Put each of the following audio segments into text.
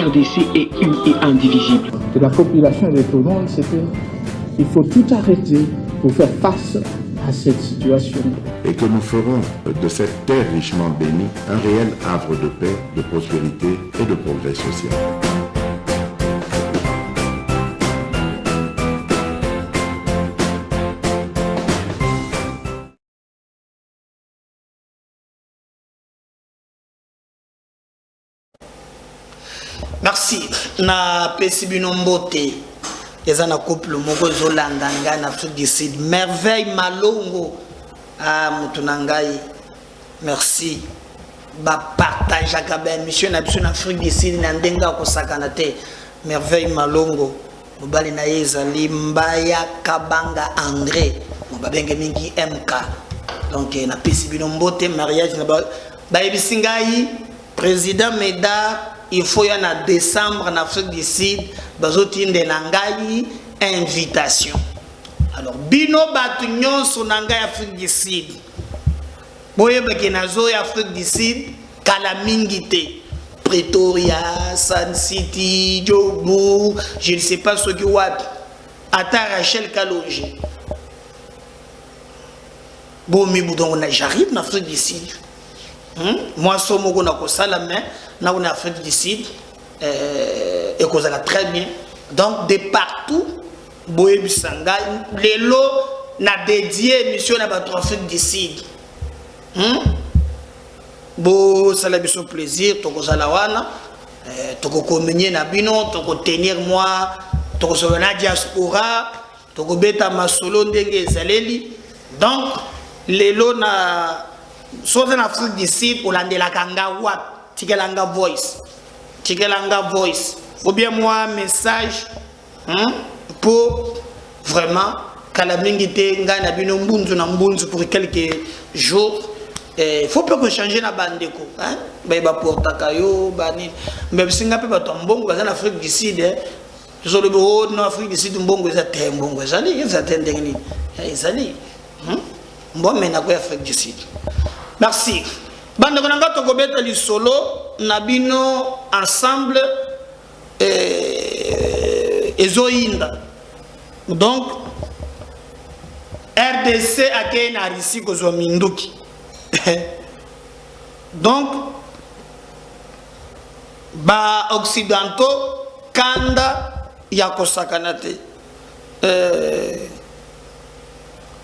RDC est une et indivisible. De la population et de tout le monde, c'est qu'il faut tout arrêter pour faire face à cette situation. Et que nous ferons de cette terre richement bénie un réel havre de paix, de prospérité et de progrès social. Merci. Na pesi bino mbote. Eza na couple moko zolanda ngai na Afrique du Sud. Merveille Malongo. Ah mutu na ngai. Merci. Ba partage ka ba émission na biso na Afrique du Sud na ndenga ko sakana te. Merveille Malongo. Mobali na yezali Mbaya Kabanga André. Mobabenge mingi MK. Donc na pesi bino mbote mariage na ba ebisingai président Meda. Il faut y en décembre en Afrique du Sud, bazoti de nangai invitation. Alors bino batunyon sur nangai Afrique du Sud. Boye bakenazo Afrique du Sud kalamingite. Pretoria, Sun City, Joburg, je ne sais pas ce qui wapi. Ata Rachel Kalonji. Bon mi boudon j'arrive en Afrique du Sud. Moi somo ko na ko sala mais na en Afrique du Sud et qu'on a très bien. Donc de partout boye bisanga lelo na dédié mission na ba Afrique du Sud. Bo sala biso plaisir to ko sala wana to ko communier na bino to ko tenir moi to ko so na diaspora to ko beta masolo ndenge ezaleli. Donc lelo na soit en Afrique du Sud, on a de la kanga wat, tikelanga voice, ou bien moi message pour vraiment kalamingite ngana bino mbunzu na mbunzu pour quelques jours. Il faut pas que changer na bandeko, hein? Ba porta kayo bani, mais singa pe ba tombongo en Afrique du Sud, je le bureau en Afrique du Sud mbongo za tembongo, ça tendengni, ezali, bon mena ko Afrique du Sud. Merci. Bande konanga to kobeta li solo nabino ensemble ezoinda. Donc RDC akena risi kozwa minduki. Donc ba occidentaux kanda ya kosakanate.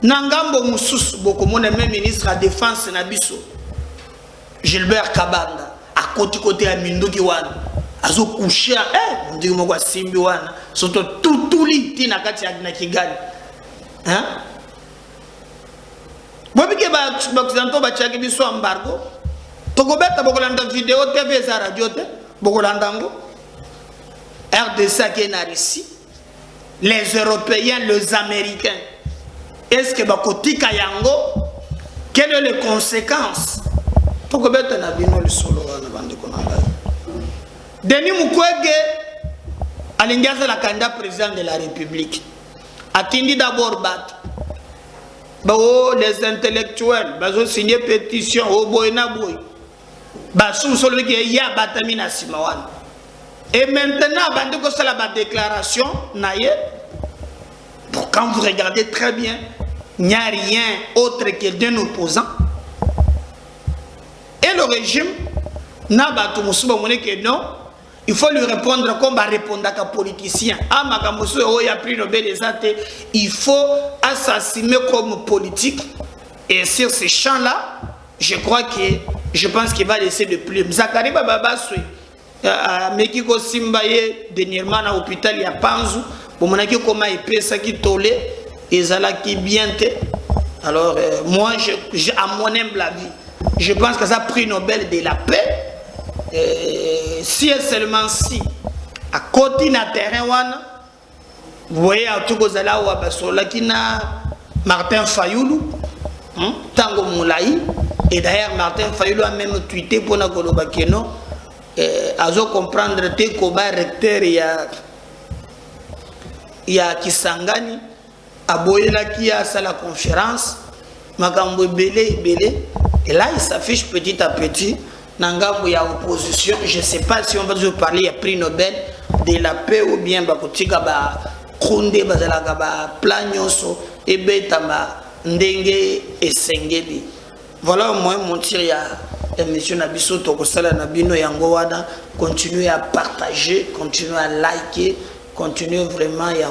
Nangambo mususu bokomona même ministre à défense na biso Gilbert Kabanda à côté ya minduki wana azo coucher ndiko moko simbi wana soto tutuli tina kati ya na Kigali hein bobike ba occidentaux ba chaki biso embargo tokobeta bokolanda vidéo TV za radio te bokolanda ngo RDC na Russie les Européens les Américains. Est-ce que bakotika yango quelles sont les conséquences pour que bête na bino le solo na bande konanga Denis Mukwege alingaza la candidat président de la République atindi d'abord bat les intellectuels bazo signer pétition au boyna boy basu solo ki ya batamina simawan et maintenant bande ko sala ba déclaration naye. Quand vous regardez très bien, il n'y a rien autre que d'un opposant. Et le régime n'a pas tout que non. Il faut lui répondre comme va répondre à un politicien. Ah, il a pris le des athées. Il faut assassiner comme politique. Et sur ces champs-là, je pense qu'il va laisser de plus. Zakari Baba Mekiko Simbaye, dernièrement à l'hôpital, il y a Panzu. Comment il peut ça qui tolé et ça là qui bien alors moi à mon humble avis je pense que ça a pris Nobel de la paix si et seulement si à côté na terrain wana vous voyez à tout kozala wa basola kina Martin Fayoulou Tango Moulaï et d'ailleurs Martin Fayoulou a même tweeté pour na koloba keno azo comprendre te koba recteur il y a Kisangani aboyela qui a la conférence makambo belé et là il s'affiche petit à petit Nangambo ya opposition, je ne sais pas si on va toujours parler à prix Nobel de la paix ou bien bakotika ba konde bazalaka ba plan nyonso ebetama ndenge esengeli. Voilà au moins mon tir ya émission Nabiso Tokosala Nabino yango wana, continuer à partager, continuer à liker, continuer vraiment ya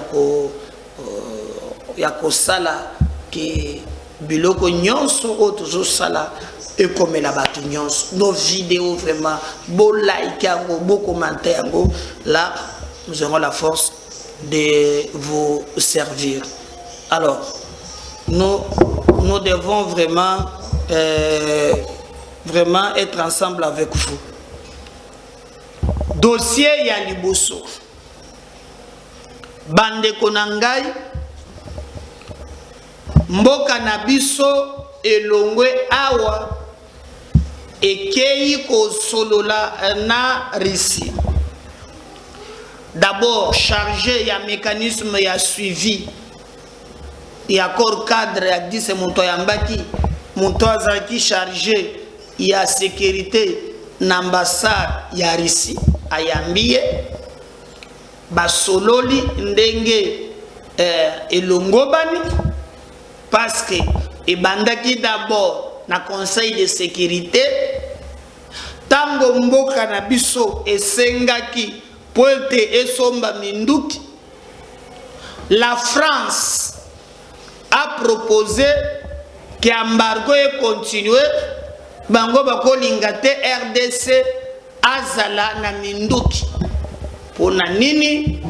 ko sala ki biloko nyonso o toujours sala et comme la batu nyonso nos vidéos vraiment beau like yango beau commenter yango, là nous aurons la force de vous servir. Alors nous devons vraiment vraiment être ensemble avec vous. Dossier ya liboso bande konangai mboka na biso elongwe awa ekei kosolola na Russie. D'abord chargé ya mécanisme ya suivi ya accord cadre ya 10 monto ya mbaki monto azaki chargé ya sécurité na ambassade ya Russie ayambie basololi ndenge elongobani parce que ebandaki d'abord na conseil de sécurité tango mboka na biso esengaki poete esomba minduki. La France a proposé que l'embargo est continué. Bango bako lingate RDC azala na minduki. Pona nini?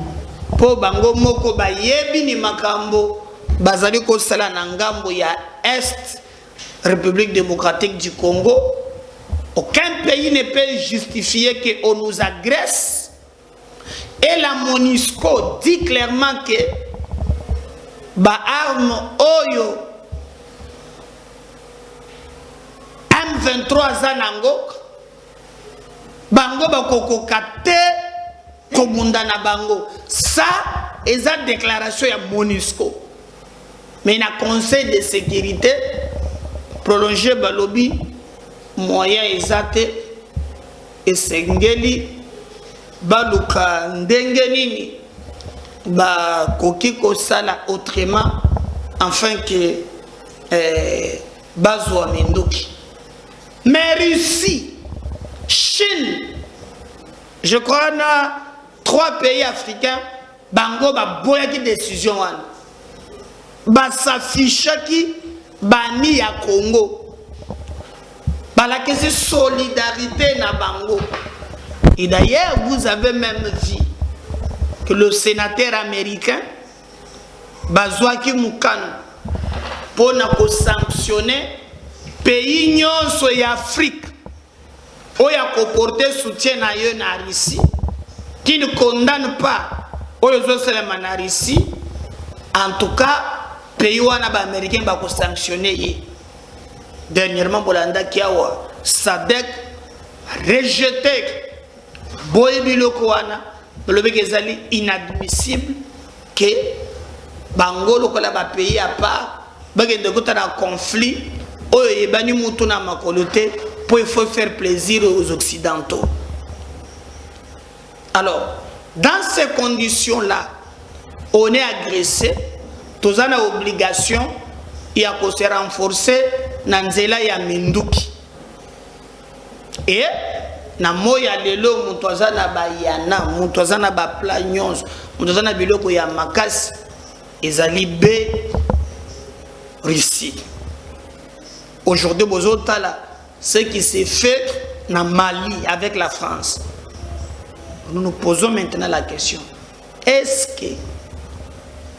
Po bango moko bayebi ni makambo bazali ko sala na ngambo ya Est, République démocratique du Congo. Aucun pays ne peut justifier qu'on nous agresse. Et la MONUSCO dit clairement que ba arme oyo M23 zanango bango bakoko kate kobunda na bango. Ça est la déclaration ya MONUSCO. Mais na conseil de sécurité prolongé balobi moyen ezate esengeli baluka ndenge nini ba koki ko sala autrement afin que bazwa minduki. Mais Russie, Chine, je crois na 3 pays africains bango ba boyaki décision wana ba s'affichaki bani ya Congo balakisi solidarité na bango. Et d'ailleurs, vous avez même vu que le sénateur américain Bazouaki Moukane pour sanctionner pays nyonso ya Afrique où il a porté soutien à la Russie, qui ne condamne pas les autres la Russie. En tout cas, pays où les Américains va sanctionner. Dernièrement, Bolanda Kiawa, SADC rejeté. Boye biloko wana balobi ezali inadmissible que bango lokola ba pays à part bagende kota na conflit oyo ebani mutu na makolo te pour il faut faire plaisir aux occidentaux. Alors dans ces conditions là on est agressé, tous on a obligation ya ko se renforcer na nzela ya minduki. Et na moya lelo mutwazana bayana mutwazana ba planyons mutwazana biloko ya makasi ezali be Russie. Aujourd'hui bozotala ce qui s'est fait na Mali avec la France. Nous nous posons maintenant la question, est-ce que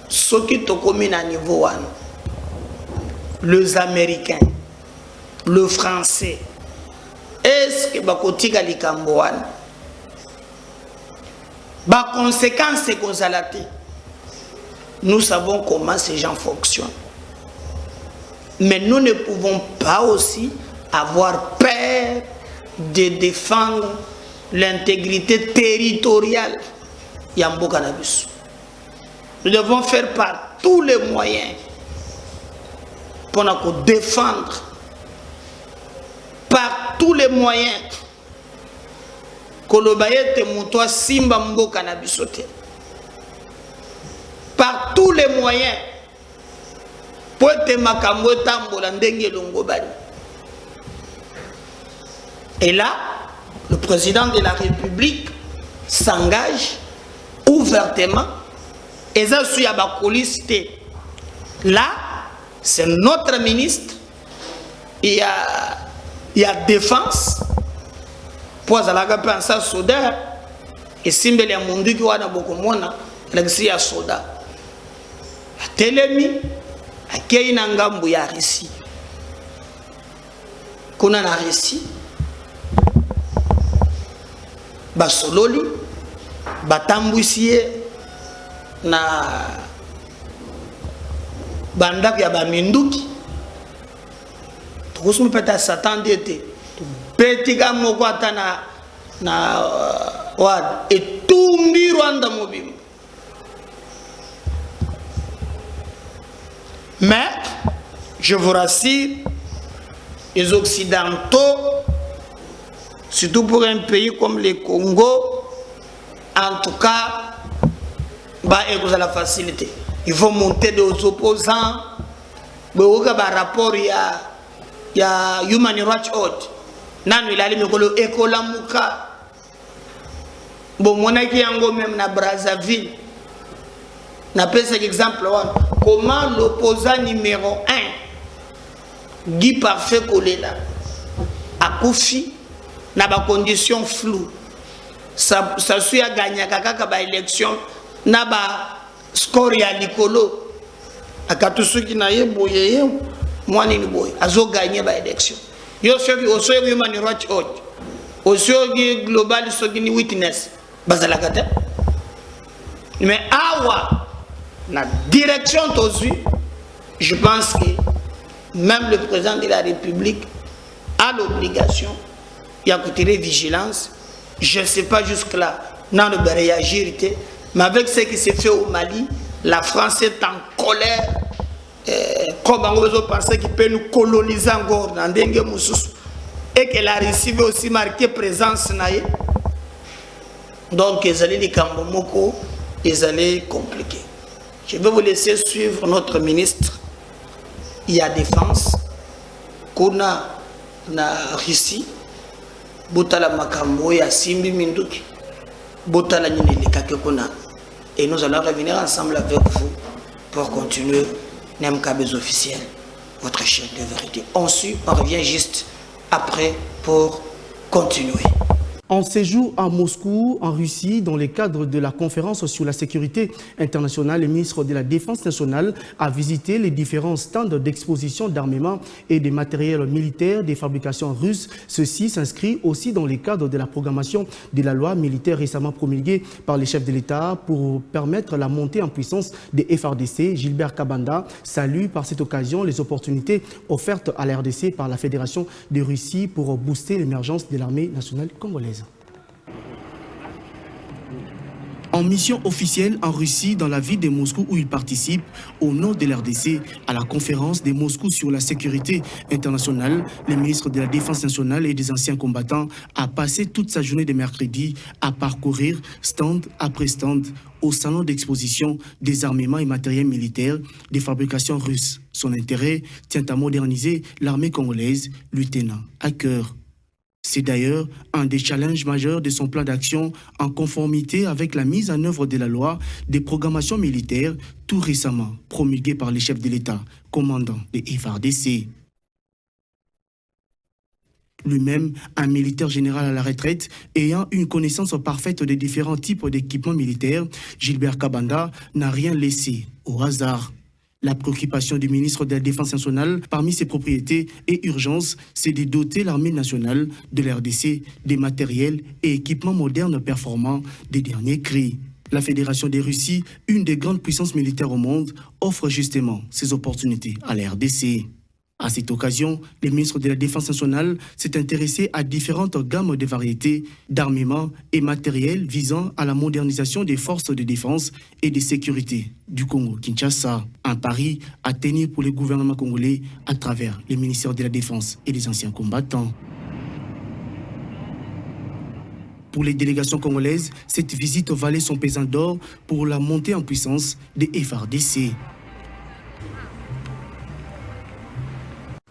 ce qui te commune à niveau 1, les Américains, le Français, est-ce que bakotika likambo wana ba conséquences c'est qu'on zalate? Nous savons comment ces gens fonctionnent, mais nous ne pouvons pas aussi avoir peur de défendre l'intégrité territoriale Yambo Cannabis. Nous devons faire par tous les moyens pour nous défendre par tous les moyens Kolobayete Moutoua Simba Mboka na bisote. Par tous les moyens, pour te makambo tambola ndenge longo bani. Et là, le président de la République s'engage ouvertement. Et ça, c'est la police. Là, c'est notre ministre. Il y a défense. Pour la penser soda. Et si il y a un monde qui a beaucoup de monde, il y a soda. Telemi, il y a un récit. Qu'on a un récit. Basololi, batambousier na bandak ya baminduki. Tous nous peut-être s'attendre d'été. Petit gars moko atana na wad et tout mirwanda mobile. Mais je vous rassure, les Occidentaux, surtout pour un pays comme le Congo, en tout cas, bah, ils ont la facilité. Ils vont monter des opposants. Mais au rapport, il y a Human Rights Watch. Il y a l'école Mouka. Bon, mon ami est même na Brazzaville. On appelle cet exemple. Comment l'opposant numéro 1, Guy Parfait Kolela, a Koufi, na ba condition floue. Ça suit à gagner kaka ba élection na ba score ya likolo. Akatusu ki na ye boye moi ni boye azo gagner ba élection. Yo soki oso Human Rights Watch. Oso global soki ni witness bazala kata. Mais awa na direction tozu, je pense que même le président de la République a l'obligation. Il y a côté vigilance. Je ne sais pas jusque-là, non, ne peut réagir. Mais avec ce qui s'est fait au Mali, la France est en colère. Comme on peut penser qu'il peut nous coloniser encore dans Dengue Moussous. Et qu'elle a réussi aussi marqué présence. Donc, ils allaient les Kambomoko, ils allaient compliquer. Je vais vous laisser suivre notre ministre. Il y a défense. Qu'on a na Russie. Botala makambo ya simbi minduki. Botala nyine lekake kuna. Et nous allons revenir ensemble avec vous pour continuer Nemkabez officiel, votre chaîne de vérité. On revient juste après pour continuer. En séjour à Moscou, en Russie, dans le cadre de la conférence sur la sécurité internationale, le ministre de la Défense nationale a visité les différents stands d'exposition d'armement et de matériel militaire des fabrications russes. Ceci s'inscrit aussi dans le cadre de la programmation de la loi militaire récemment promulguée par les chefs de l'État pour permettre la montée en puissance des FARDC. Gilbert Kabanda salue par cette occasion les opportunités offertes à la RDC par la Fédération de Russie pour booster l'émergence de l'armée nationale congolaise. En mission officielle en Russie, dans la ville de Moscou où il participe, au nom de l'RDC, à la conférence de Moscou sur la sécurité internationale, le ministre de la Défense nationale et des anciens combattants a passé toute sa journée de mercredi à parcourir stand après stand au salon d'exposition des armements et matériels militaires des fabrications russes. Son intérêt tient à moderniser l'armée congolaise, lui tenant à cœur. C'est d'ailleurs un des challenges majeurs de son plan d'action en conformité avec la mise en œuvre de la loi des programmations militaires tout récemment promulguée par les chefs de l'État, commandant des FARDC. Lui-même, un militaire général à la retraite, ayant une connaissance parfaite des différents types d'équipements militaires, Gilbert Kabanda n'a rien laissé au hasard. La préoccupation du ministre de la Défense nationale, parmi ses propriétés et urgences, c'est de doter l'armée nationale de la RDC des matériels et équipements modernes performants des derniers cris. La Fédération de Russie, une des grandes puissances militaires au monde, offre justement ces opportunités à la RDC. À cette occasion, le ministre de la Défense nationale s'est intéressé à différentes gammes de variétés d'armements et matériels visant à la modernisation des forces de défense et de sécurité du Congo-Kinshasa. Un pari à tenir pour le gouvernement congolais à travers les ministères de la Défense et des anciens combattants. Pour les délégations congolaises, cette visite valait son pesant d'or pour la montée en puissance des FARDC.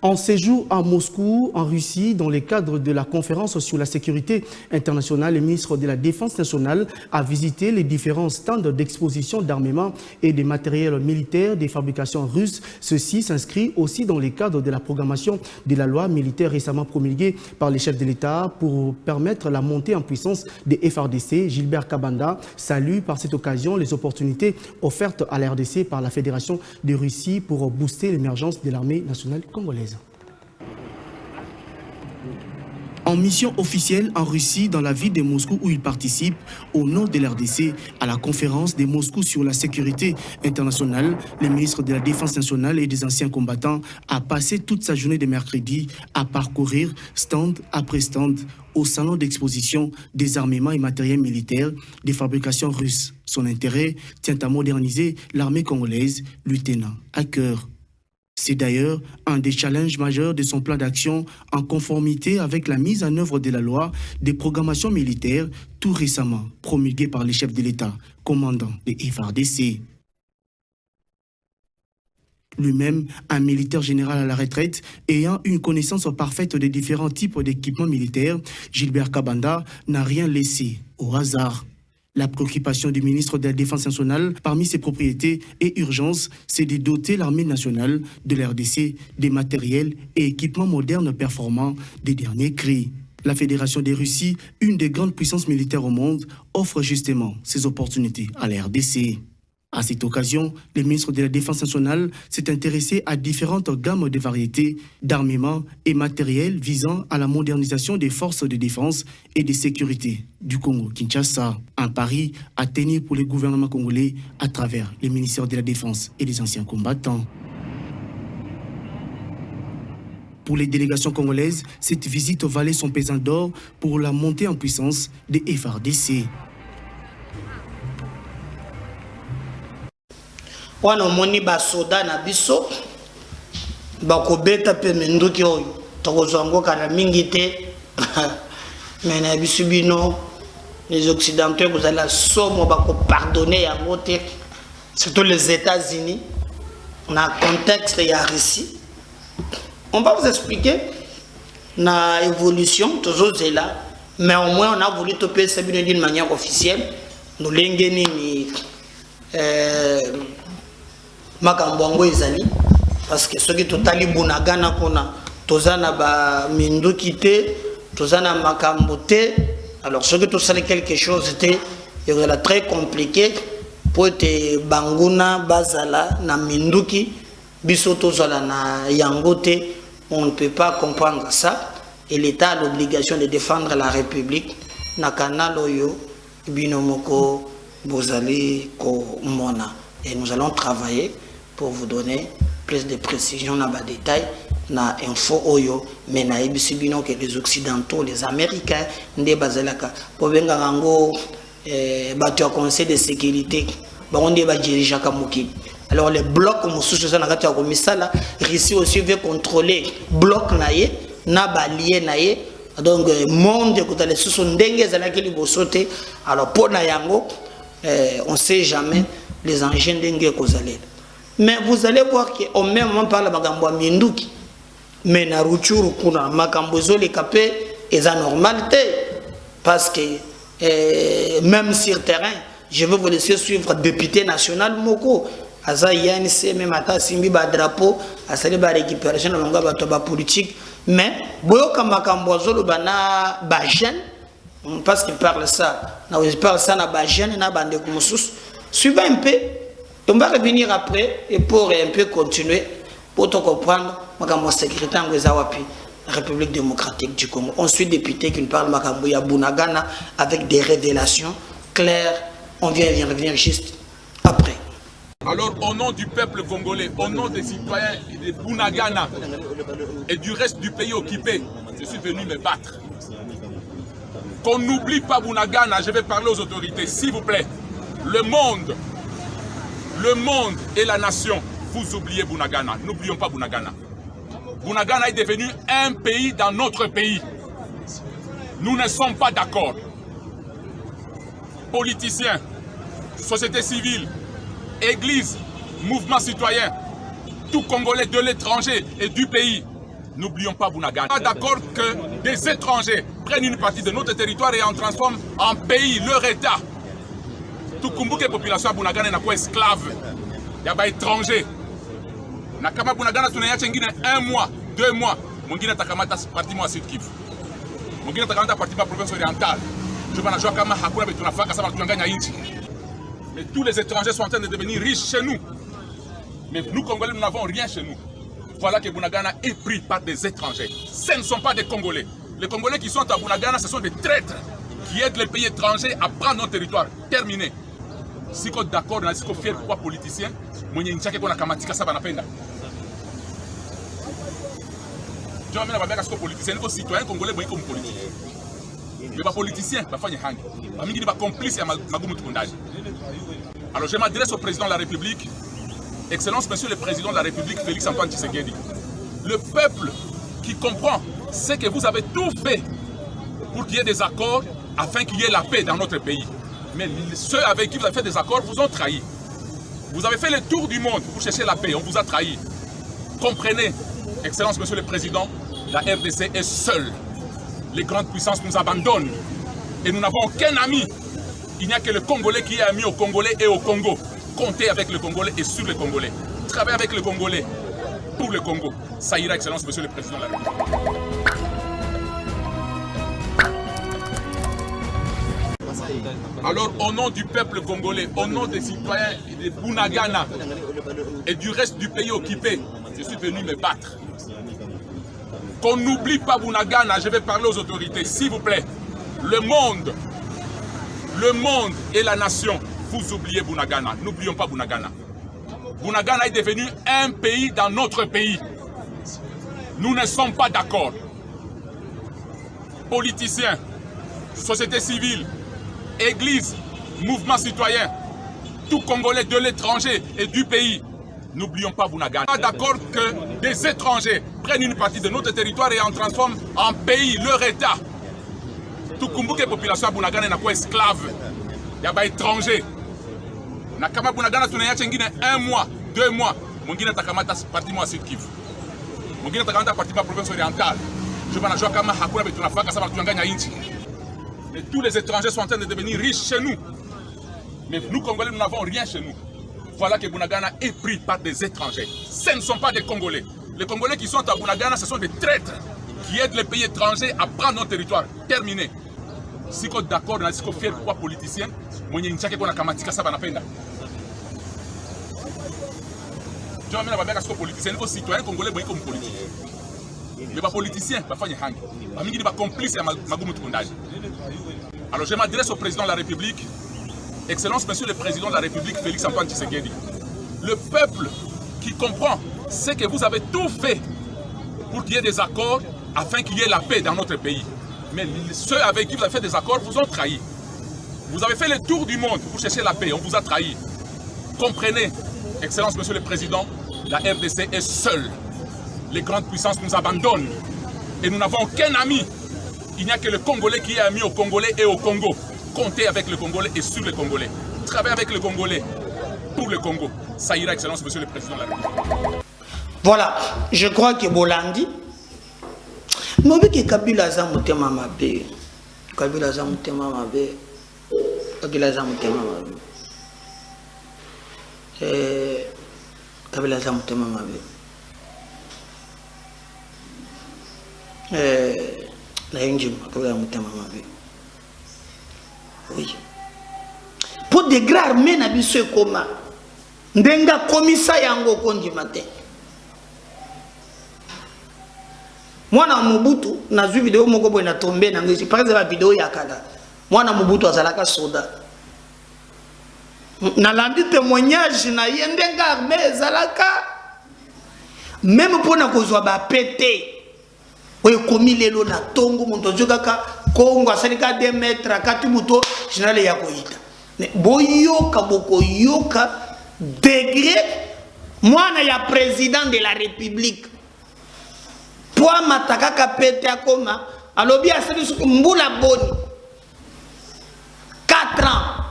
En séjour à Moscou, en Russie, dans le cadre de la conférence sur la sécurité internationale, le ministre de la Défense nationale a visité les différents stands d'exposition d'armement et de matériel militaire des fabrications russes. Ceci s'inscrit aussi dans le cadre de la programmation de la loi militaire récemment promulguée par les chefs de l'État pour permettre la montée en puissance des FARDC. Gilbert Kabanda salue par cette occasion les opportunités offertes à la RDC par la Fédération de Russie pour booster l'émergence de l'armée nationale congolaise. En mission officielle en Russie, dans la ville de Moscou où il participe, au nom de l'RDC, à la conférence de Moscou sur la sécurité internationale, le ministre de la Défense nationale et des anciens combattants a passé toute sa journée de mercredi à parcourir stand après stand au salon d'exposition des armements et matériels militaires des fabrications russes. Son intérêt tient à moderniser l'armée congolaise, lui tenant à cœur. C'est d'ailleurs un des challenges majeurs de son plan d'action en conformité avec la mise en œuvre de la loi des programmations militaires tout récemment promulguée par les chefs de l'État, commandant des FARDC. Lui-même, un militaire général à la retraite, ayant une connaissance parfaite des différents types d'équipements militaires, Gilbert Kabanda n'a rien laissé au hasard. La préoccupation du ministre de la Défense nationale, parmi ses propriétés et urgences, c'est de doter l'armée nationale de l'RDC des matériels et équipements modernes performants des derniers cris. La Fédération des Russies, une des grandes puissances militaires au monde, offre justement ces opportunités à la RDC. À cette occasion, le ministre de la Défense nationale s'est intéressé à différentes gammes de variétés d'armements et matériels visant à la modernisation des forces de défense et de sécurité du Congo-Kinshasa. Un pari à tenir pour le gouvernement congolais à travers les ministères de la Défense et des anciens combattants. Pour les délégations congolaises, cette visite valait son pesant d'or pour la montée en puissance des FARDC. wana omoni basoda na biso bakobeta pe menduki oyo tokozwa ngo kala mingi te mais na biso bino les occidentaux vous allez somo bakopardonner yango te surtout les États-Unis na contexte ya Russie. On va vous expliquer na évolution toujours c'est là, mais au moins on a voulu toper ça d'une manière officielle nous lengeni ni makambo yango ezali parce que soki totali bunagana kona tozana ba minduki te tozana makambo te alors soki tosali quelque chose te il sera très compliqué pour te banguna bazala na minduki biso tozala na yango te. On ne peut pas comprendre ça et l'État a l'obligation de défendre la République na canal oyo binomoko bozali ko mona et nous allons travailler pour vous donner plus de précisions dans les détails, na info oyo, mais na ebisibino que les Occidentaux, les Américains, ne bazalaka. Pour venir rango, batu conseil de sécurité, on ne va diriger kamuki. Alors les blocs, mususu ça na kati ya komisala, Russie aussi veut contrôler bloc naie, na balié naie. Donc monde que les sous ndenge zalaki libosote. Alors pour na yango, on sait jamais les engins ndenge kozalé. Mais vous allez voir qu'au même moment par la makambo minduki mais na ruchuru kuna makambo zole kapé est normalité parce que même sur terrain je vais vous laisser suivre député national moko aza yani c'est même ata simbi ba drapeau asali ba récupération na longa ba toba politique mais boyoka makambo zolo bana ba jeune parce qu'il parle ça na il parle ça na ba jeune na bande kumusus suivez un peu. On va revenir après et pour un peu continuer pour te comprendre ma sécurité en la République démocratique du Congo. Ensuite, député qui nous parle Makambuya Bunagana avec des révélations claires. On vient revenir juste après. Alors, au nom du peuple congolais, au nom des citoyens de Bunagana et du reste du pays occupé, je suis venu me battre. Qu'on n'oublie pas Bunagana, je vais parler aux autorités, s'il vous plaît. Le monde et la nation, vous oubliez Bunagana. N'oublions pas Bunagana. Bunagana est devenu un pays dans notre pays. Nous ne sommes pas d'accord. politiciens, société civile, église, mouvement citoyen, tout Congolais de l'étranger et du pays. N'oublions pas Bunagana. Pas d'accord que des étrangers prennent une partie de notre territoire et en transforment en pays, leur État. Tout Kumbuke population à Bunagana n'est pas esclave. Il y a pas étranger. Nakama Bunagana tunayacha ngine 1 mois, 2 mois. Mungina takamata parti moi Sud Kivu. Mungina takamata parti ma province orientale. Je vais jouer kama hakuna betu nafaka ça va tuanganya inchi. Mais tous les étrangers sont en train de devenir riches chez nous. Mais nous Congolais nous n'avons rien chez nous. Voilà que Bunagana est pris par des étrangers. Ce ne sont pas des Congolais. Les Congolais qui sont à Bunagana, ce sont des traîtres qui aident les pays étrangers à prendre notre territoire. Terminé. Si vous êtes d'accord, si vous êtes fier pour politicien, vous êtes fier pour la kamatika, ça va n'apenda. Je vais vous dire que les politiciens, les citoyens congolais, vous êtes comme politiques. Les politiciens, vous êtes hangi. Vous êtes complices à Magumu Tukundage. Alors je m'adresse au président de la République. Excellence, Monsieur le Président de la République, Félix Antoine Tshisekedi. Le peuple qui comprend, c'est que vous avez tout fait pour qu'il y ait des accords afin qu'il y ait la paix dans notre pays. Mais ceux avec qui vous avez fait des accords vous ont trahi. Vous avez fait le tour du monde pour chercher la paix, on vous a trahi. Comprenez, Excellence, Monsieur le Président, la RDC est seule. Les grandes puissances nous abandonnent et nous n'avons aucun ami. Il n'y a que le Congolais qui est ami aux Congolais et au Congo. Comptez avec le Congolais et sur le Congolais. Travaillez avec le Congolais pour le Congo. Ça ira, Excellence, Monsieur le Président de la République. Alors, au nom du peuple congolais, au nom des citoyens de Bunagana et du reste du pays occupé, je suis venu me battre. Qu'on n'oublie pas Bunagana, je vais parler aux autorités, s'il vous plaît. Le monde et la nation, vous oubliez Bunagana. N'oublions pas Bunagana. Bunagana est devenu un pays dans notre pays. Nous ne sommes pas d'accord. Politiciens, société civile, église, mouvement citoyen, tout Congolais de l'étranger et du pays. N'oublions pas Bunagana. Pas d'accord que des étrangers prennent une partie de notre territoire et en transforment en pays, leur État. Tout Kumbuke population à Bunagana n'est pas esclave. Il y a pas étranger. Nakama Bunagana tunayacha ngine 1 mois, 2 mois. Mungina takamata parti moi Sud Kivu. Mungina takamata parti ma province orientale. Je vais jouer kama hakuna betu nafaka ça va tuanganya inchi. Mais tous les étrangers sont en train de devenir riches chez nous. Mais nous Congolais nous n'avons rien chez nous. Voilà que Bunagana est pris par des étrangers. Ce ne sont pas des Congolais. Les Congolais qui sont à Bunagana, ce sont des traîtres qui aident les pays étrangers à prendre notre territoire. Terminé. Si vous êtes d'accord, si vous êtes fier pour politicien, vous êtes fier pour la kamatika, ça va n'apenda. Je vais vous dire que les politiciens, les citoyens congolais, vous êtes comme politiques. Les politiciens, vous êtes hangi. Vous êtes complices à Magumu Tukundage. Alors je m'adresse au président de la République. Excellence, Monsieur le Président de la République, Félix Antoine Tshisekedi. Le peuple qui comprend, c'est que vous avez tout fait pour qu'il y ait des accords afin qu'il y ait la paix dans notre pays. Mais ceux avec qui vous avez fait des accords vous ont trahi. Vous avez fait le tour du monde pour chercher la paix, on vous a trahi. Comprenez, Excellence, Monsieur le Président, la RDC est seule. Les grandes puissances nous abandonnent et nous n'avons aucun ami. Il n'y a que le Congolais qui est ami aux Congolais et au Congo. Comptez avec le Congolais et sur le Congolais. Travaillez avec le Congolais pour le Congo. Ça ira, Excellence, Monsieur le Président de la République. Voilà, je crois que Bolandi. Mabe que Kabila za mutema mabe. Kabila za mutema mabe. Kabila za mutema mabe. Kabila za mutema mabe. La Injima, Kabila za mutema mabe. Oui. Pour des grands armées na biso koma. Ndenga komisa yango kondi matin. Mwana Mobutu na zui vidéo moko boy na tomber na ngezi par exemple vidéo ya kala. Mwana Mobutu azalaka soda. Na landi témoignage na yendenga armée zalaka même pona kozwa ba pété. Oye komi lelo na tongo monto jokaka Kongo asalika 2 mètres kati muto général ya koita. Boyoka boko yoka degré mwana ya président de la République. Pour matakaka pete akoma alobi asali mbula boni 4 ans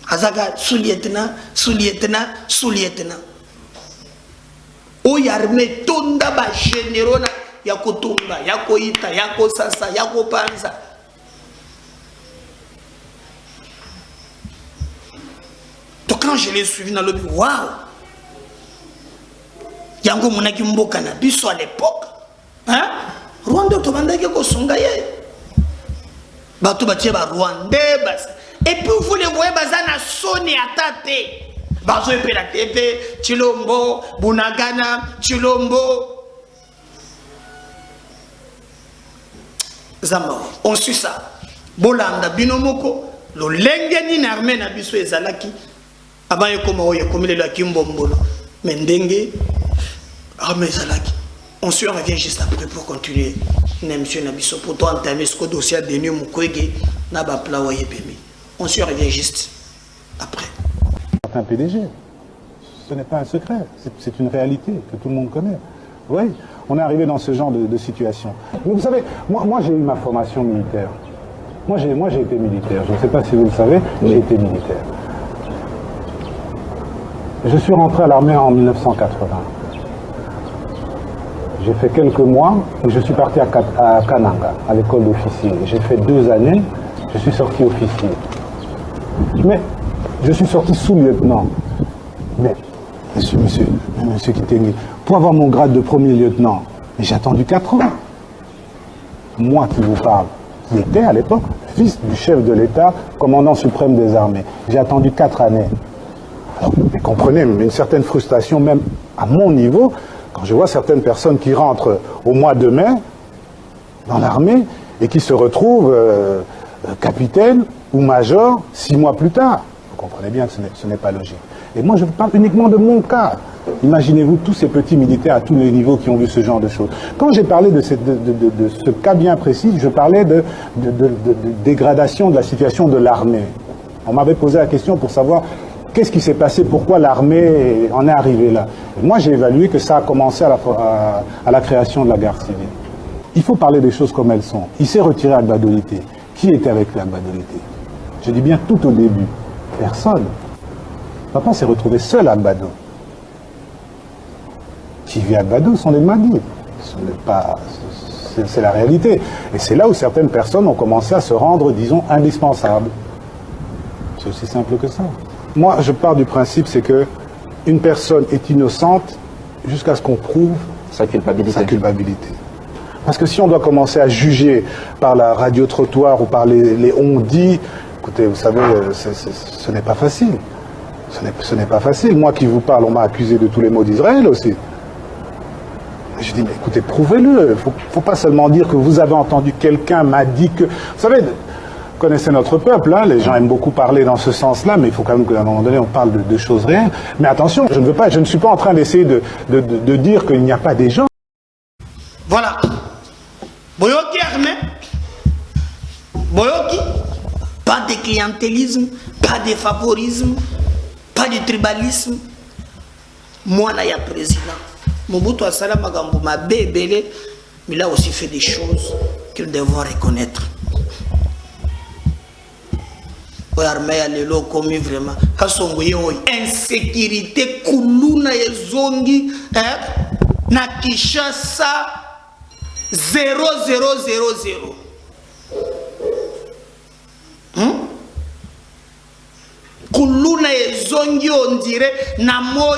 Azaga sous-lieutenant, sous-lieutenant, sous-lieutenant. Oyo armée tonda ba généraux na yako tumba, yako ita, yako sasa, yako panza. Donc quand je l'ai suivi dans le lobby, waouh! Yango monaki mboka na biso à l'époque. Hein? Rwanda to bandaki ko songaye. Bato batie ba Rwandais bas. Et puis vous les voyez bazana soni atate. Bazo epé la TV, Chilombo, Bunagana, Chilombo. Zama, on suit ça. Bolanda binomoko, lo lengeni na armée na biso ezalaki. Avant yekoma oye komile la kimbombolo. Mendenge armée ezalaki. On se revient juste après pour continuer. Monsieur Nabiso, pour toi entamer ce dossier de Denis Mukwege, n'a pas plaoué bébé. On se revient juste après. Un PDG, ce n'est pas un secret, c'est une réalité que tout le monde connaît. Oui, on est arrivé dans ce genre de situation. Mais vous savez, moi j'ai eu ma formation militaire. Moi j'ai été militaire, je ne sais pas si vous le savez, j'ai été militaire. Je suis rentré à l'armée en 1980. J'ai fait quelques mois et je suis parti à Kananga, à l'école d'officier. J'ai fait 2 années, je suis sorti officier. Mais je suis sorti sous-lieutenant. Mais, monsieur Kitenge, pour avoir mon grade de premier lieutenant, j'ai attendu 4 ans. Moi qui vous parle, qui était à l'époque fils du chef de l'État, commandant suprême des armées. J'ai attendu 4 années. Alors, vous comprenez, une certaine frustration, même à mon niveau, quand je vois certaines personnes qui rentrent au mois de mai dans l'armée et qui se retrouvent capitaine ou major 6 mois plus tard. Vous comprenez bien que ce n'est pas logique. Et moi, je vous parle uniquement de mon cas. Imaginez-vous tous ces petits militaires à tous les niveaux qui ont vu ce genre de choses. Quand j'ai parlé de ce cas bien précis, je parlais de dégradation de la situation de l'armée. On m'avait posé la question pour savoir qu'est-ce qui s'est passé, pourquoi l'armée en est arrivée là. Et moi, j'ai évalué que ça a commencé à la création de la guerre civile. Il faut parler des choses comme elles sont. Il s'est retiré à Gbadolité. Qui était avec lui à Gbadolité? Je dis bien tout au début. Personne. Papa s'est retrouvé seul à Gbado. Qui vit à Gbado sont les Mahdi. C'est la réalité. Et c'est là où certaines personnes ont commencé à se rendre, disons, indispensables. C'est aussi simple que ça. Moi, je pars du principe, c'est que une personne est innocente jusqu'à ce qu'on prouve sa culpabilité. Parce que si on doit commencer à juger par la radio-trottoir ou par les on-dit, écoutez, vous savez, ce n'est pas facile. Ce n'est pas facile. Moi qui vous parle, on m'a accusé de tous les maux d'Israël aussi. Je dis, mais écoutez, prouvez-le. Faut pas seulement dire que vous avez entendu quelqu'un m'a dit que... Vous savez, vous connaissez notre peuple, hein, les gens aiment beaucoup parler dans ce sens-là, mais il faut quand même qu'à un moment donné, on parle de choses réelles. Mais attention, je ne suis pas en train d'essayer de dire qu'il n'y a pas des gens. Voilà. Boyoki armé. Boyoki. Pas de clientélisme, pas de favorisme, pas de tribalisme. Moi, là, il y a président. Mobutu Asala Magambo m'a bébélé, mais il a aussi fait des choses que nous devons reconnaître. L'armée a l'élo commis vraiment. Quand on insécurité, Koulouna et Zongi, na Kinshasa 0000. Koulouna et Zongi, on dirait Namoy.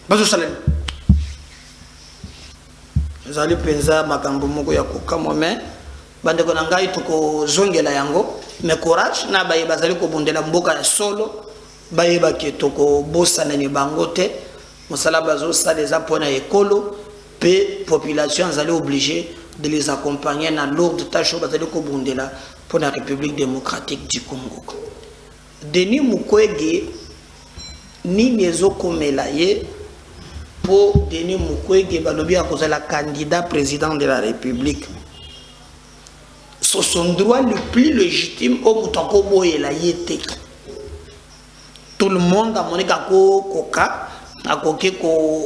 Bazo Salem. Nous allons penser makambo moko ya kokamome. Bande ko nangai tuko zongela yango mais courage na baye bazali ko bondela mboka ya solo baye ba toko bossa na ni bangote musala bazo sa les apona ekolo pe population zali obligé de les accompagner dans lourde tâche bazali ko bondela pour la République démocratique du Congo. Denis Mukwege ni nezo komela ye pour Denis Mukwege balobi akozala candidat président de la République. C'est son droit le plus légitime au Moutako et la Yété. Tout le monde a monné kako koka, a koké ko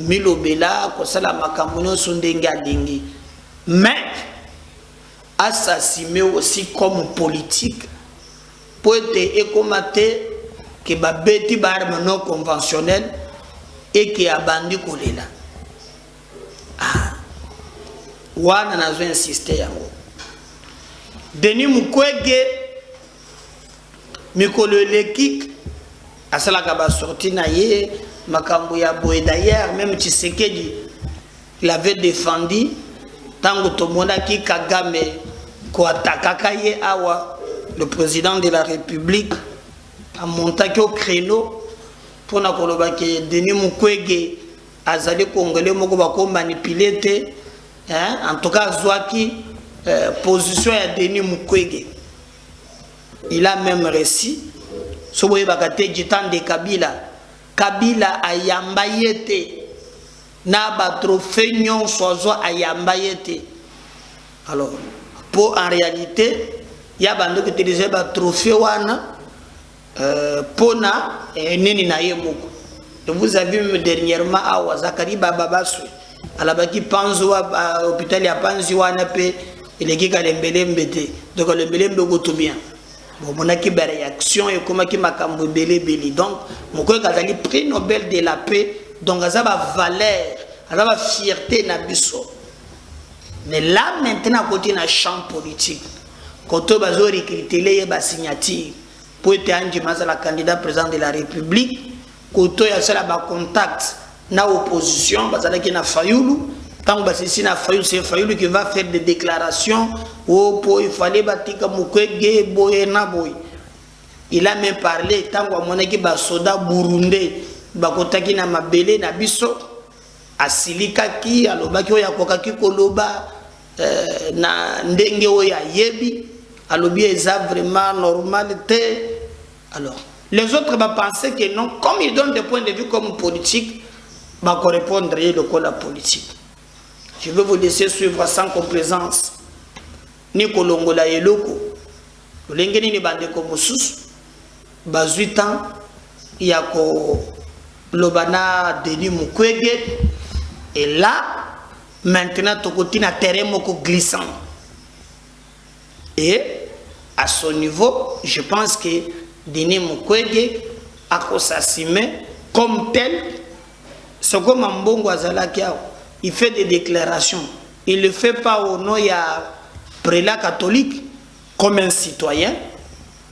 milobela, ko sala makamuno sundenga dingi. Mais assassiné aussi comme politique pour être écomaté que ba beti ba arme non conventionnelle et qui a bandi kolela. Ah, wana nazo insister yango. Denis Mukwege mikolo lekik asala ka ba sorti na ye makambo ya boye d'ailleurs même Tshisekedi il avait défendu tango tomona ki Kagame ko atakaka ye awa le président de la République a monté au créneau pour na koloba ke Denis Mukwege azali congolais moko bako manipuler te, hein, en tout cas zwaki position ya Denis Mukwege. Il a même réussi soboye bakate jitan de Kabila ayamba yete na ba trophée nyon sozo ayamba yete. Alors pour en réalité il y a bando qui utilisait ba trophée wana pona nini na ye moko. Vous avez vu dernièrement à Zakari Bababaswe à la baki panzo à hôpital ya panzi wana pe il est qui mbete donc le belembe goto bien. Bon, mon équipe de réaction et comment qui m'a cambré belé. Donc, mon collègue a le prix Nobel de la paix. Donc, ça va valeur, ça va fierté na biso. Mais là, maintenant, côté na champ politique, quand on va recruter les signature pour être un la candidat président de la République, quand on a ça ba contact na opposition, parce que na Fayoulou. Tant que c'est Fayoulou qui va faire des déclarations, il fallait bâtir Mukwege, Boyena Boy. Il a même parlé, tant qu'on a dit soda burundais, bakotaki na mabele na biso, asilikaki, alobaki oya kokaki koloba, na ndenge oya yebi, alobi eza vraiment normalité. Alors, les autres va penser que non, comme ils donnent des points de vue comme politique, va correspondre à la politique. Je vais vous laisser suivre sans complaisance. Ni kolongola eloko. Olengeni ni bande ko mosusu. Ba 8 ans ya ko lobana Denis Mukwege. Et là, maintenant tokoti na terrain moko glissant. Et à son niveau, je pense que Denis Mukwege a s'assumer comme tel. Ce comme Mbongo azalaki awo. Il fait des déclarations. Il ne le fait pas au nom de prélat catholique comme un citoyen,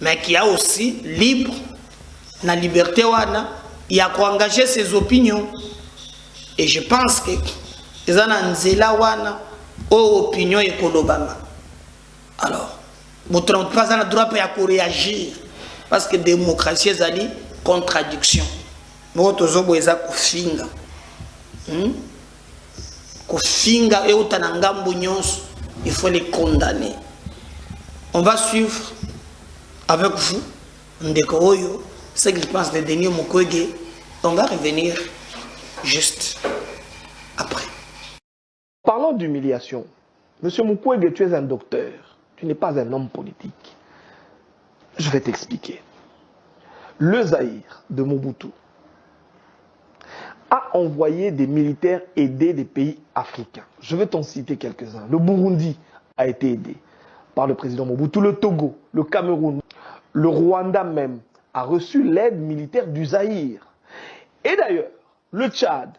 mais qui a aussi libre, la liberté, il a engager ses opinions. Et je pense que les gens ont opinion et kolobama. Alors, vous ne trompez pas le droit pour réagir. Parce que la démocratie est une contradiction. Nous avons besoin Kofinga et Otanangambo nyonso, il faut les condamner. On va suivre avec vous Ndeko Oyo ce qu'il pense de Denis Mukwege. On va revenir juste après. Parlons d'humiliation. Monsieur Mukwege, tu es un docteur. Tu n'es pas un homme politique. Je vais t'expliquer. Le Zaïre de Mobutu a envoyé des militaires aider des pays africains. Je vais t'en citer quelques-uns. Le Burundi a été aidé par le président Mobutu. Le Togo, le Cameroun, le Rwanda même a reçu l'aide militaire du Zaïre. Et d'ailleurs, le Tchad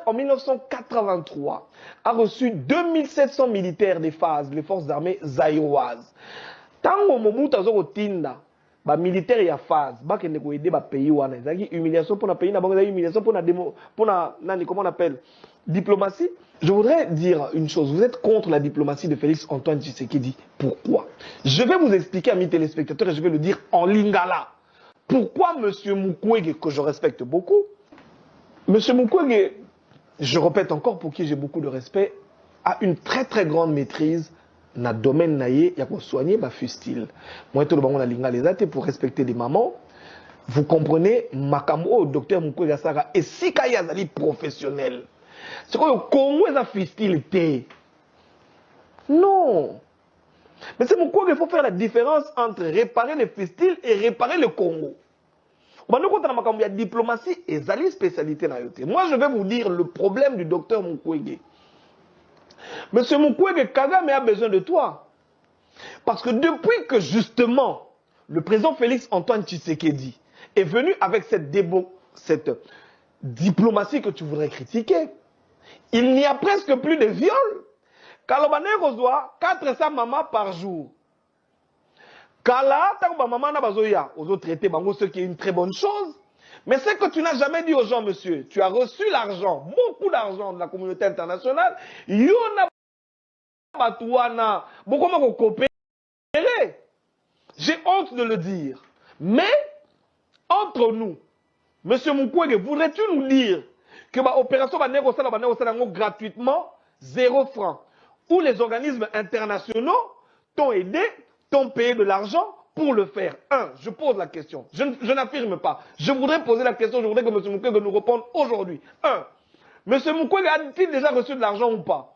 en 1983 a reçu 2700 militaires des FAZ, les forces armées zaïroises. Tango Mobutu azokotinda ba militaire ya phase ba kende ko aider ba pays wana ezaki humiliation pour na pays na bango humiliation pour na nani comment on appelle diplomatie. Je voudrais dire une chose, vous êtes contre la diplomatie de Félix Antoine Tshisekedi. Pourquoi? Je vais vous expliquer à mes téléspectateurs et je vais le dire en lingala. Pourquoi monsieur Mukwege, que je respecte beaucoup, monsieur Mukwege, je répète encore pour qui j'ai beaucoup de respect, a une très très grande maîtrise na domaine naie ya ko soigner ba fustile. Moi tout le bango na linga les até pour respecter les mamans. Vous comprenez makambo docteur Mukwege Sara et si kaya azali professionnel. C'est quoi le Congo est fustile té. Non. Mais c'est Mukwege, il faut faire la différence entre réparer les fistiles et réparer le Congo. On va la diplomatie et zali spécialité na yote. Moi je vais vous dire le problème du docteur Mukwege. Monsieur Mukwege, Kagame a besoin de toi. Parce que depuis que justement, le président Félix Antoine Tshisekedi est venu avec cette diplomatie que tu voudrais critiquer, il n'y a presque plus de viols. Kalobane reçoit 400 mamans par jour. Kala, ta maman n'a pas aux autres traités, ce qui est une très bonne chose. Mais c'est que tu n'as jamais dit aux gens, monsieur, tu as reçu l'argent, beaucoup d'argent de la communauté internationale. Yona Batouana, beaucoup de coopérer. J'ai honte de le dire. Mais, entre nous, monsieur Mukwege, voudrais-tu nous dire que l'opération va négocier gratuitement 0 francs, où les organismes internationaux t'ont aidé, t'ont payé de l'argent pour le faire? Je pose la question. Je n'affirme pas. Je voudrais poser la question, je voudrais que M. Mukwege nous réponde aujourd'hui. M. Mukwege a-t-il déjà reçu de l'argent ou pas?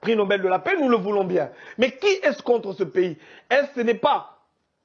Prix Nobel de la paix, nous le voulons bien. Mais qui est-ce contre ce pays? Ce n'est pas,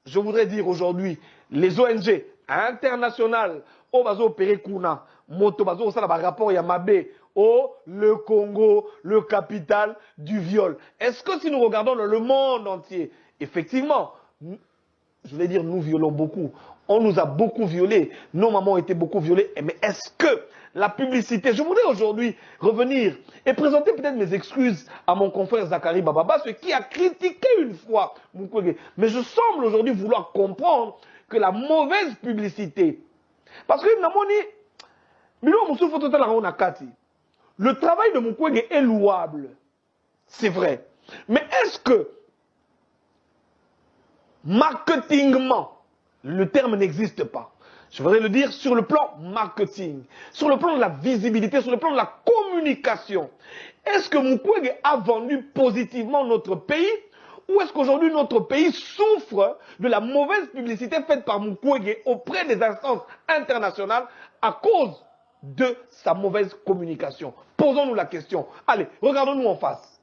je voudrais dire aujourd'hui, les ONG internationales, au bazo opéré Kuna, Moto bazo ça rapport Yamabe, le Congo, le capital du viol. Est-ce que si nous regardons dans le monde entier, effectivement, je voulais dire, nous violons beaucoup. On nous a beaucoup violés. Nos mamans ont été beaucoup violées. Mais est-ce que la publicité... Je voudrais aujourd'hui revenir et présenter peut-être mes excuses à mon confrère Zachary Bababa, ce qui a critiqué une fois Mukwege. Mais je semble aujourd'hui vouloir comprendre que la mauvaise publicité... Parce que le travail de Mukwege est louable. C'est vrai. Mais est-ce que marketingement, le terme n'existe pas. Je voudrais le dire sur le plan marketing, sur le plan de la visibilité, sur le plan de la communication. Est-ce que Mukwege a vendu positivement notre pays ou est-ce qu'aujourd'hui notre pays souffre de la mauvaise publicité faite par Mukwege auprès des instances internationales à cause de sa mauvaise communication? Posons-nous la question. Allez, regardons-nous en face.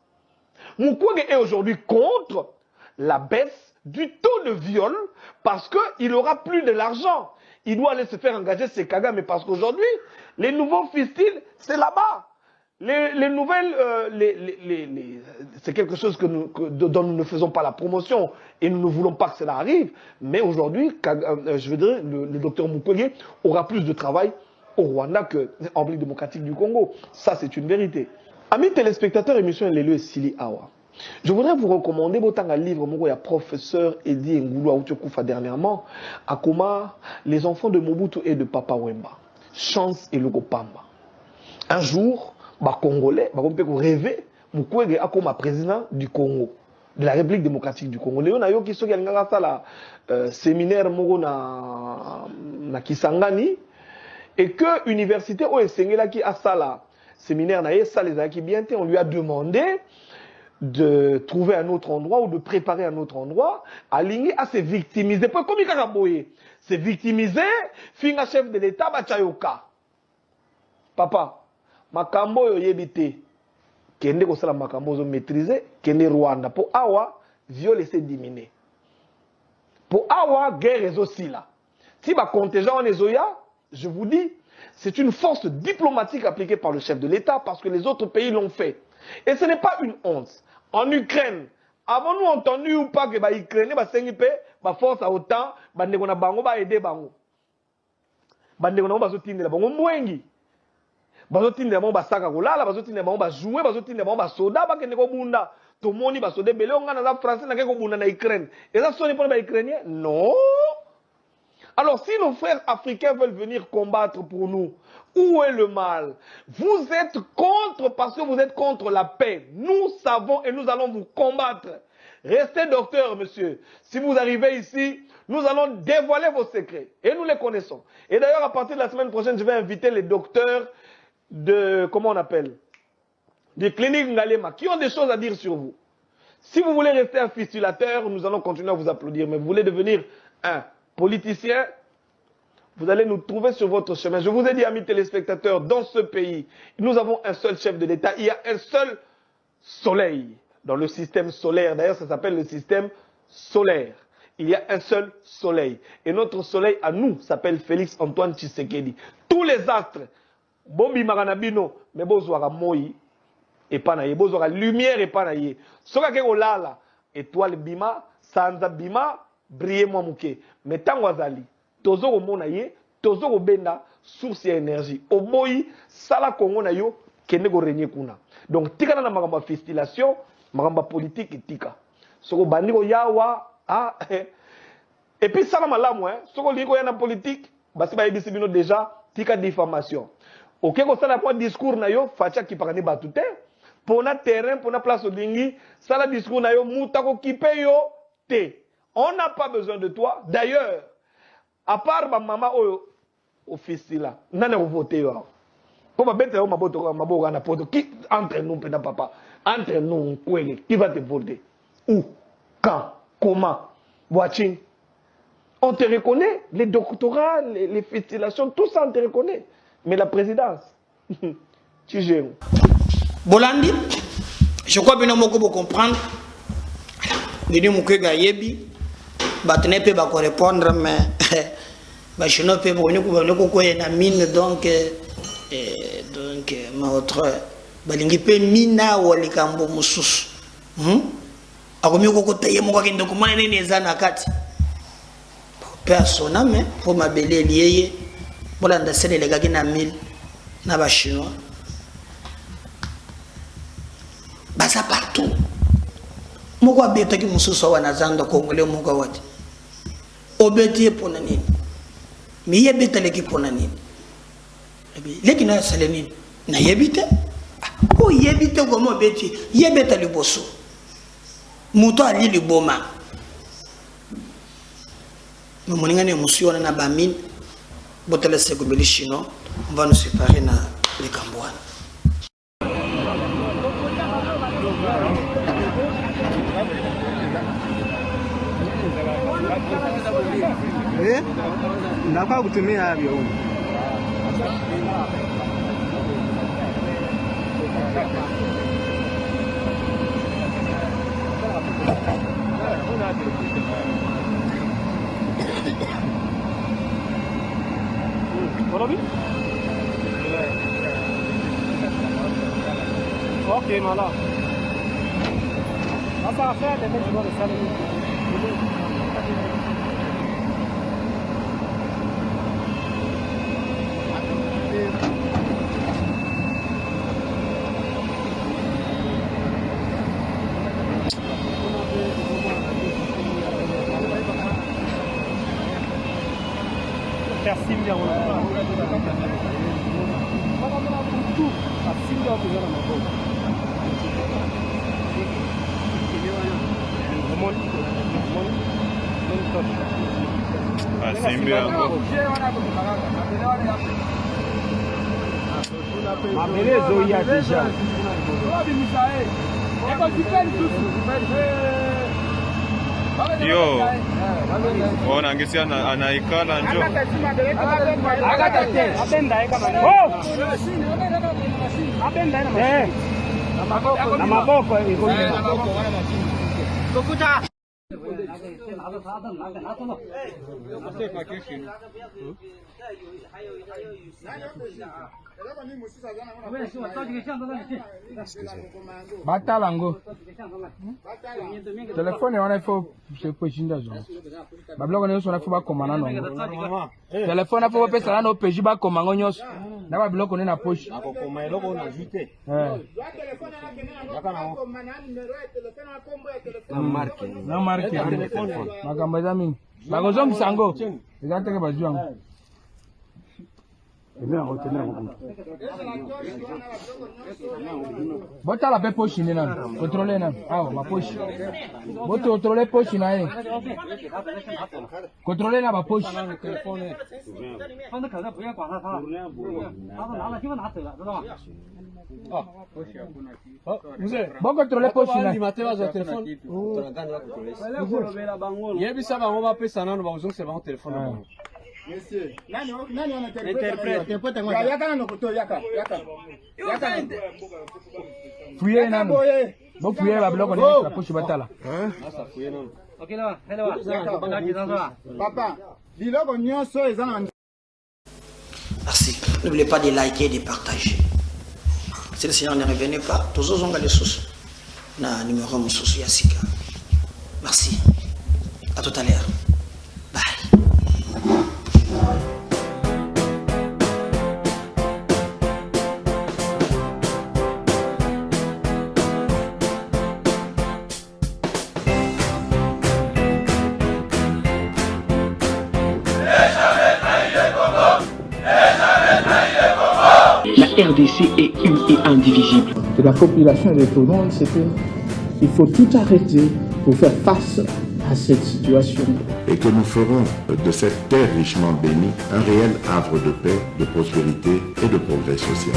Mukwege est aujourd'hui contre la baisse du taux de viol parce qu'il n'aura plus de l'argent. Il doit aller se faire engager ses Kagame, mais parce qu'aujourd'hui, les nouveaux fistiles, c'est là-bas. Les nouvelles, c'est quelque chose dont nous ne faisons pas la promotion et nous ne voulons pas que cela arrive. Mais aujourd'hui, je veux dire, le docteur Mukwege aura plus de travail au Rwanda qu'en République démocratique du Congo. Ça, c'est une vérité. Amis téléspectateurs, émission Lelo Sili Awa. Je voudrais vous recommander un livre il y a professeur Edi Ngoulou Aoutchokoufa dernièrement, Akoma, les enfants de Mobutu et de Papa Wemba. Chance et Logopamba. Un jour, Congolais, on peut rêver, Mukwege Akoma président du Congo, de la République démocratique du Congo. Léon Ayo qui sont un séminaire na Kisangani et que l'université où est qui a ça là, séminaire na ça les a qui bien on lui a demandé de trouver un autre endroit ou de préparer un autre endroit, aligné à se victimiser. Comme il a se victimiser, finga chef de l'État, Bachayoka. Papa, makambo yo yebite, kende ko sala makambo zo maîtriser, kende Rwanda. Pour awa, viol et se diminuer. Pour awa, guerre aussi là. Si ba contingent en Ezoya, je vous dis, c'est une force diplomatique appliquée par le chef de l'État parce que les autres pays l'ont fait. Et ce n'est pas une honte. En Ukraine, avons-nous entendu ou pas que les Ukrainiens ont force à autant, ils ont aidé bango. Ils ont soutenu la bango mwengi. Ils ont soutenu la bango basaka kolala, ils ont soutenu la bango jouer, ils ont soutenu la bango soda, ils ont bunda. Tout le monde a soudé belé, on a des Français qui ont bunda en Ukraine. Et ça sonne pour les Ukrainiens? Non. Alors, si nos frères africains veulent venir combattre pour nous, où est le mal? Vous êtes contre parce que vous êtes contre la paix. Nous savons et nous allons vous combattre. Restez docteur, monsieur. Si vous arrivez ici, nous allons dévoiler vos secrets. Et nous les connaissons. Et d'ailleurs, à partir de la semaine prochaine, je vais inviter les docteurs de, comment on appelle, des cliniques Ngalema, qui ont des choses à dire sur vous. Si vous voulez rester un fistulateur, nous allons continuer à vous applaudir. Mais vous voulez devenir un politicien, vous allez nous trouver sur votre chemin. Je vous ai dit, amis téléspectateurs, dans ce pays, nous avons un seul chef de l'État. Il y a un seul soleil dans le système solaire. D'ailleurs, ça s'appelle le système solaire. Il y a un seul soleil. Et notre soleil, à nous, s'appelle Félix Antoine Tshisekedi. Tous les astres, Bombi Maranabino, mais Bozouara Moï, et pas naïe. Bozo la lumière et pas naïe. Soka ke olala étoile bima, sanza bima, briller moi mouké. Mais tant wazali, tozo ko mona ye, tozo ko benda source énergie. Oboyi sala Congo na yo kende ko régner kuna. Donc tika na magamba fistillation, magamba politique tika. Soko bandi ko yawa ah et puis ça malamu soko liko ya na politique, basi ba yebisi bino déjà tika diffamation. OK ko sala point discours na yo facha ki pakani batute. Pour na terrain, pour na place au dingi, ça la discours na yo moutako kipe yo te. On n'a pas besoin de toi. D'ailleurs, à part ma maman au fils là, nana ko voter yo. Pour ma bête yo maboto na poto qui entre nous pena papa, entre nous kwele, qui va te voter? Où? Quand? Comment? Watching. On te reconnaît, les doctorats, les fistillations, tout ça on te reconnaît. Mais la présidence, tu gères. Bolandi, je crois bien que vous comprendre. Dini mukega yebi, batene pe ba ko répondre mais ba chino pe bo ko ko na mine donc ma autre balingi pe mina wali kambo mususu. Akomi ko taye mo ko kende ko mane ne ezana kati. Persona mais pour ma belle lié bolanda sele le gaki na 1000 na ba chinois. Baza partout. Moko abeta ki mususu wana zanda Congolais moko wati. Obeti pona nini? Mi yebita leki pona nini? Leki na sale nini? Na yebite? O yebite gomo beti, yebeta liboso. Muto ali liboma. Mais mon ingénieur monsieur on a ba mine. Botele se gobeli chino, on va nous séparer na les Cambouans. Nafaa kutumia havyo. Ok, malade. Ça va faire des mecs de salut. Merci bien. Yo, ona angesi anaikala njo. Na maboko iko Batalango. Telefone wana ifo kushinda zo. Babloko nyo sona fuba komana no. Telefone afo pesa na no peji ba komango nyos. Na ba bloko na poche. Akokoma eloko na jite. Na marque. Magamba zami. Bagozo msango. Ezateke bajuanga. Bota la poche ni na. Contrôler na. Ah, ma poche. Bota contrôler poche na e. Contrôler na ba poche. Bon contrôler poche na. Yebisa bango ba pesa nano ba uzonse ba téléphone. Monsieur, nani on interprète. Yaka na koto yaka. Fouiller nano. Bon fouiller ba bloko ni la poche batala. Asa fouiller nano. OK là, hello. Papa, biloko nyonso eza na. Merci. N'oubliez pas de liker et de partager. Si le Seigneur ne revenait pas, tous les gens les sous. Na numéro mon sous Yassika. Merci. À tout à l'heure. Bye. La RDC est une et indivisible. De la population et de tout le monde, c'était il faut tout arrêter pour faire face à cette situation. Et que nous ferons de cette terre richement bénie un réel havre de paix, de prospérité et de progrès social.